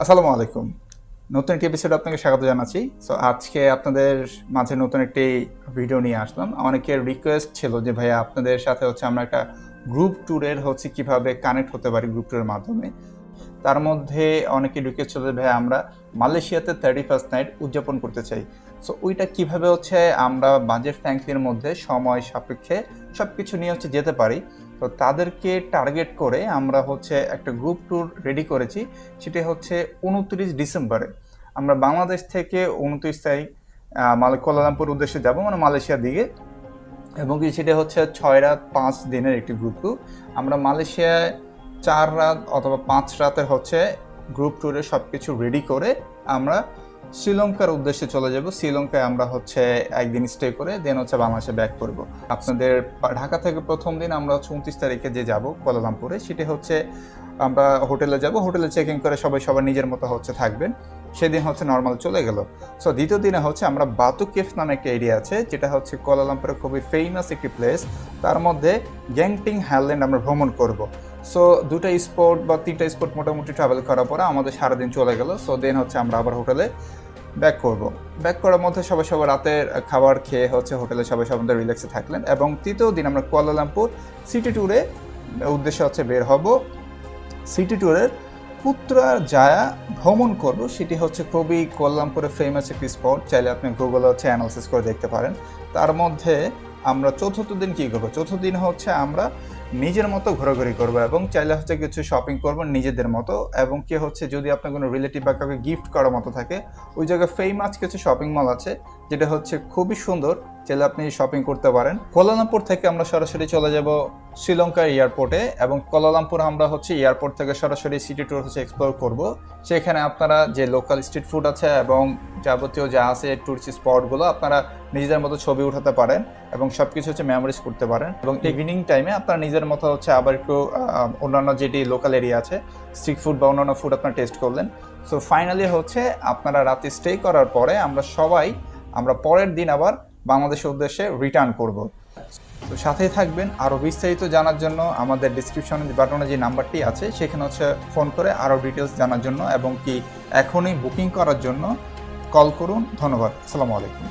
আসসালামু আলাইকুম। নতুন একটি এপিসোডে আপনাকে স্বাগত জানাচ্ছি। সো আজকে আপনাদের মাঝে নতুন একটি ভিডিও নিয়ে আসলাম। অনেকের রিকোয়েস্ট ছিল যে ভাইয়া আপনাদের সাথে আমরা একটা গ্রুপ ট্যুরের কিভাবে কানেক্ট হতে পারি গ্রুপ ট্যুরের মাধ্যমে। তার মধ্যে অনেকের রিকোয়েস্ট ছিল যে ভাইয়া আমরা মালয়েশিয়াতে 31st নাইট উদযাপন করতে চাই। সো ওইটা কিভাবে আমরা বাজেট ফ্রেন্ডলির মধ্যে সময় সাপেক্ষে সবকিছু নিয়ে যেতে পারি। তো তাদেরকে টার্গেট করে আমরা একটা গ্রুপ ট্যুর রেডি করেছি। সেটি 29 ডিসেম্বরে আমরা বাংলাদেশ থেকে 29 তারিখ কুয়ালালামপুর উদ্দেশ্যে যাব, মানে মালয়েশিয়ার দিকে। এবং কি সেটা 6 রাত 5 দিনের একটি গ্রুপ ট্যুর। আমরা মালয়েশিয়ায় 4 রাত অথবা 5 রাতের গ্রুপ ট্যুরে সব কিছু রেডি করে আমরা শ্রীলঙ্কার উদ্দেশ্যে চলে যাব। শ্রীলঙ্কায় আমরা একদিন স্টে করে দেন বাংলাদেশে ব্যাক করব। আপনাদের ঢাকা থেকে প্রথম দিন আমরা 29 তারিখে যে যাব কুয়ালালামপুরে, সেটি আমরা হোটেলে যাব। হোটেলে চেক ইন করে সবাই সবার নিজের মতো থাকবেন। সেদিন নর্মাল চলে গেল। সো দ্বিতীয় দিনে আমরা বাতু কেফ নামে একটা এরিয়া আছে, যেটা কুয়ালালামপুরের খুবই ফেমাস একটি প্লেস। তার মধ্যে গ্যাংটিং হাইল্যান্ড আমরা ভ্রমণ করব। সো দুটা স্পট বা তিনটা স্পট মোটামুটি ট্রাভেল করার পরে আমাদের সারাদিন চলে গেল। সো দেন আমরা আবার হোটেলে ব্যাক করব। ব্যাক করার মধ্যে সবাই রাতের খাবার খেয়ে হোটেলে সবাই সবার রিল্যাক্সে থাকলেন। এবং তৃতীয় দিন আমরা কুয়ালালামপুর সিটি ট্যুরে উদ্দেশ্যে বের হব। সিটি ট্যুরের পুত্রা জায়া ভ্রমণ করব। সেটি খুবই কুয়ালালামপুরের ফেমাস একটি স্পট। চাইলে আপনি গুগলে অ্যানালিসিস করে দেখতে পারেন। তার মধ্যে আমরা চতুর্থ দিন কী করবো? চতুর্থ দিন আমরা নিজের মতো ঘোরাঘুরি করবো এবং চাইলে কিছু শপিং করবো নিজেদের মতো। এবং কি যদি আপনার কোনো রিলেটিভ বা কাউকে গিফট করার মতো থাকে, ওই জায়গায় ফেমাস কিছু শপিং মল আছে, যেটা খুবই সুন্দর। চাইলে আপনি শপিং করতে পারেন। কুয়ালালামপুর থেকে আমরা সরাসরি চলে যাব শ্রীলঙ্কা এয়ারপোর্টে। এবং কুয়ালালামপুর আমরা এয়ারপোর্ট থেকে সরাসরি সিটি ট্যুর এক্সপ্লোর করব। সেখানে আপনারা যে লোকাল স্ট্রিট ফুড আছে এবং যাবতীয় যা আছে টুরিস্ট স্পটগুলো আপনারা নিজেদের মতো ছবি উঠাতে পারেন এবং সব কিছু মেমোরিজ করতে পারেন। এবং ইভিনিং টাইমে আপনারা নিজের মতো আবার একটু অন্যান্য যেটি লোকাল এরিয়া আছে স্ট্রিট ফুড বা অন্যান্য ফুড আপনারা টেস্ট করলেন। সো ফাইনালি আপনারা রাতে স্টে করার পরে আমরা পরের দিন আবার বাংলাদেশের উদ্দেশ্যে রিটার্ন করব। তো সাথেই থাকবেন। আরও বিস্তারিত জানার জন্য আমাদের ডিসক্রিপশনে বাটনে যে নাম্বারটি আছে সেখানে ফোন করে আরও ডিটেলস জানার জন্য এবং কি এখনই বুকিং করার জন্য কল করুন। ধন্যবাদ। আসসালামু আলাইকুম।